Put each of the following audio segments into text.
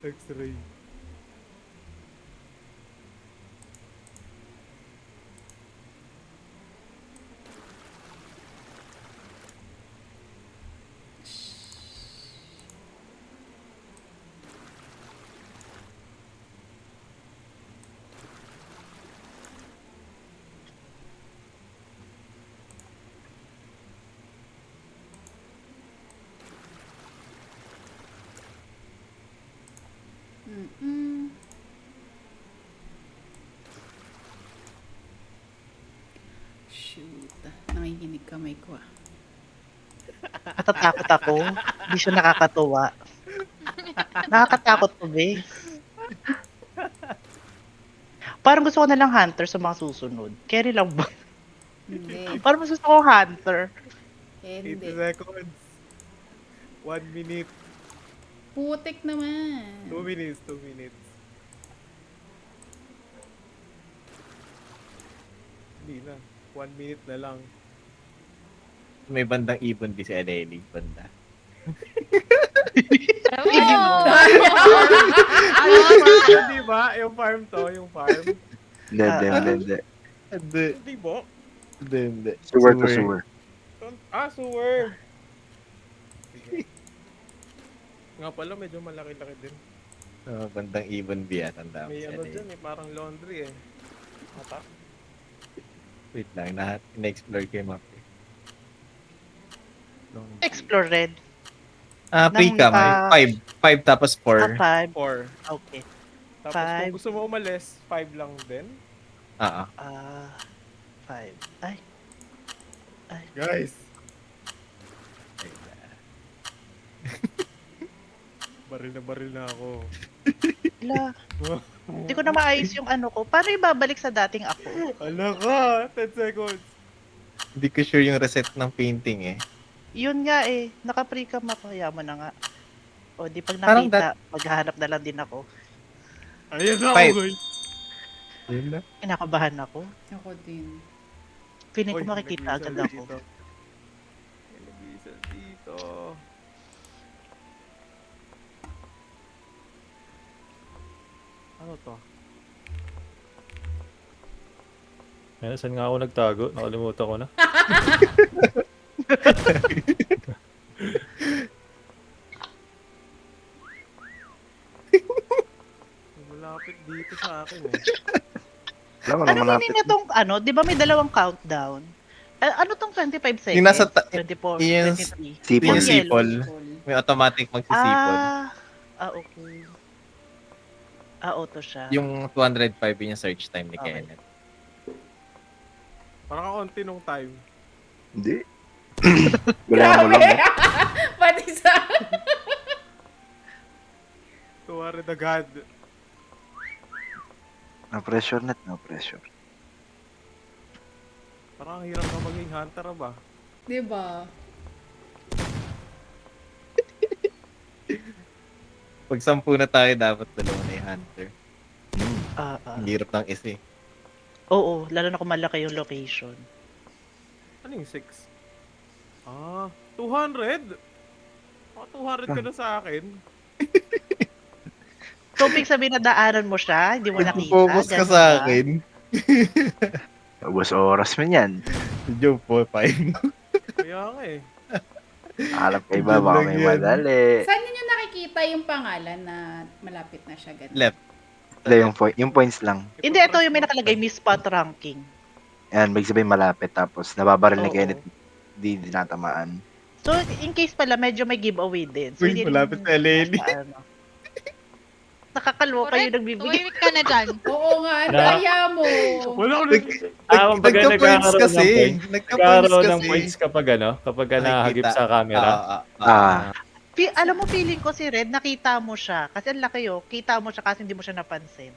X-ray. Shoot. Nanginginig kamay ko ah. Natatakot ako. Hindi siya nakakatuwa. Nakakatakot to, be. Parang gusto ko na lang hunter sa mga susunod. Carry lang ba? Hindi. Parang mas gusto ko hunter. 80 Hindi. seconds. 1 minute. Putik naman. 2 minutes. 2 minutes. Hindi na. 1 minute na lang. May bandang ibon di si Adeli. Banda. Hindi ba? Yung farm to, yung farm. Hindi. Hindi. Hindi ba? Hindi. Sewer to sewer. Sewer. Sige. Nga pala, medyo malaki-laki din. Bandang ibon di at tanda ko May si ano Adeli. dyan eh, parang laundry eh. Mata. Wait lang, na-explore ko yung map. Laundry. Explore red. Pre-ka, may 5 tapos 4. 5. 4. Okay. Tapos Five. kung gusto mo umalis, 5 lang din. 5. Ay. Guys! Baril na ako. Wala. Hindi ko na maayos yung ano ko. Paano ibabalik sa dating ako? Ala ka! 10 seconds. Hindi ko sure yung reset ng painting eh. Yun nga eh. Naka-pre ka makaya mo na nga. O di pag Parang nakita, maghahanap na lang din ako. Ayan na Five. ako, guys. Yun na. Kinakabahan ako. Ako din. Feeling Oy, ko makikita agad nag-whistle ako. dito. May nag-whistle dito. Ano to? Ayun, saan nga ako nagtago? Nakalimutan ko na. May malapit dito sa akin eh. Alam mo Ano naman meaning na tong ano? Di ba may dalawang countdown? Ano tong 25 seconds? Yung nasa 24, yung 23. Sipol. Yung Yung sipol. Cool. May automatic magsisipol. Okay. Auto siya. Yung 205 yun yung search time ni Okay. Kenneth. Parang kaunti nung time. Hindi. Wala mo lang eh. Pati sa... Tuwari the god. No pressure net, no pressure. Parang ang hirap na maging hunter ba? Diba? Pag 10 na tayo, dapat dalawa na yung hunter. Ang hirap ng isa eh. Oo, lalo na kung malaki yung location. Ano yung 6? 200? 200 ka na sa akin. So, big sabihin na daanan mo siya, hindi mo nakita. Focus ka ganun sa ba? akin. Ubus oras mo yan. Medyo 4-5. Kaya nga eh. Alam ka iba, baka may madali. Saan ninyo nakikita yung pangalan na malapit na siya ganun? Left. Hindi, yung points lang. Hindi, ito yung may nakalagay, Miss Spot Ranking. Yan, may sabihin malapit. Tapos, nababaril ni Oo. Kenneth. Di dinatamaan. So, in case pala, medyo may giveaway din. So, Uy, hindi malapit rin- na Lenny. ano. Nakakaloka yung nagbibigay. Tumimik ka na dyan. Oo nga, ang Na- daya mo. Wala ko Kumbaga Nagka-points nagkakaroon kasi. ng points. Nagka-points Nagkaroon ng kasi. points kapag kapag ka nahagip Nakikita. sa camera. Alam mo, feeling ko si Red, nakita mo siya. Kasi ang laki kita mo siya kasi hindi mo siya napansin.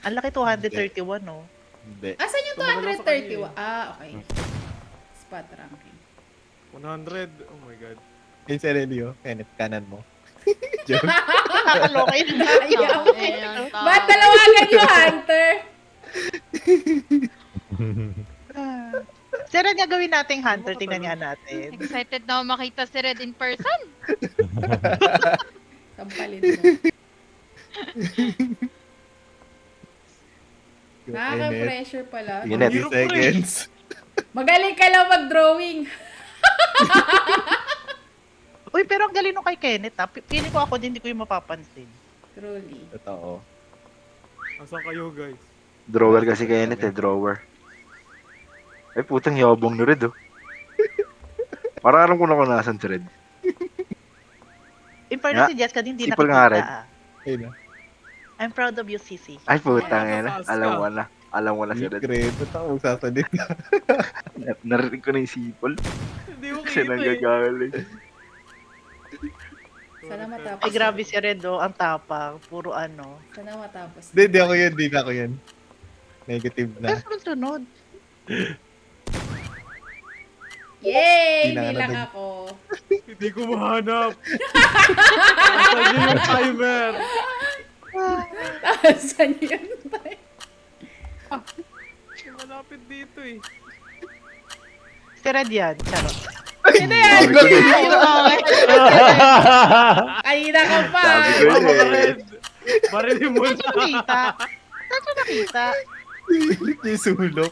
Ang laki 231, no? Hindi. Asan yung Tumawala sa kanya 231? Okay. Spot ranking. 100. Oh my god. Yung Serelio, Kenneth, kanan mo. Joke. Nakakaloka yung Daya mo. Ayan, Ba't dalawagan yung hunter? Sir, nga gawin nating hunter, tingnan nga natin. Excited na ako makita si Red in person. Sampalin mo. Yung Kenneth, Nakaka-pressure pala. Kenneth. 20 seconds. Magaling ka lang mag-drawing. Uy, pero ang galing nung kay Kenneth ha. Feeling ko ako din hindi ko yung mapapansin. Truly. Totoo. Asan kayo, guys? Drawer kasi Kenneth eh, drawer. Ay, putang yabong ni Red, oh. Parang alam ko na kung nasan si Red. In fairness Nga, si Jessica din hindi sipol nga rin. nakikita ah. Ayun na. I'm proud of you, Sisi. Ay, putang ina. Nakakasas Alam ka. mo na. Alam mo na si Red. Great. Ba't ako magsasalita? Narinig ko na yung sipol. Hindi ko Kasi kita eh. nanggagaling. Sana matapos. Ay, grabe si Red oh, ang tapang. Puro ano. Sana matapos. Hindi ako yan. Hindi ako yan. Negative na. Pero sunod. Yay! Hindi na Hindi lang nag- ako. Hindi ko mahanap. Asan yun yung timer? Tasan yun. Malapit dito eh. Si Red yan. Charot. Sino yan? Sabi ko na eh. Kanina ka pa. Sabi ko Ano eh. Red? Barilin mo Saan na. ko nakita? Saan ko nakita? Hilik niya yung sulok.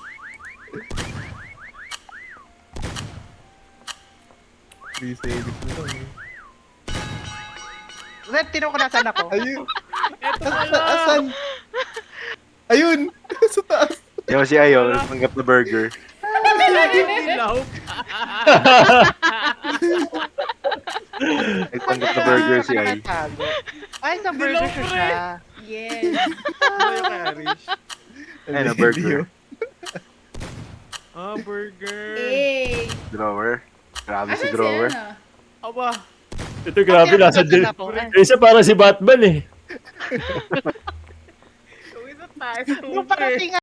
3 seconds na lang eh. Red, tinaw ko nasan ako. Ayun. Asan? Ayun! Sa taas. Yung si Ayo, tanggap na burger. Dilaw. Ay, tanggap na burger si Ay. Nakatago. Ay, sa burger siya. Yes. Ano yung kay Arish? Ay, na burger. Ah, burger. Yay. Drawer. Grabe si Asan drawer. ano? Aba. Ito grabe, nasa Tinaw din. ko nasan ako. Isa parang si Batman eh. Gawin na tayo. Yung parating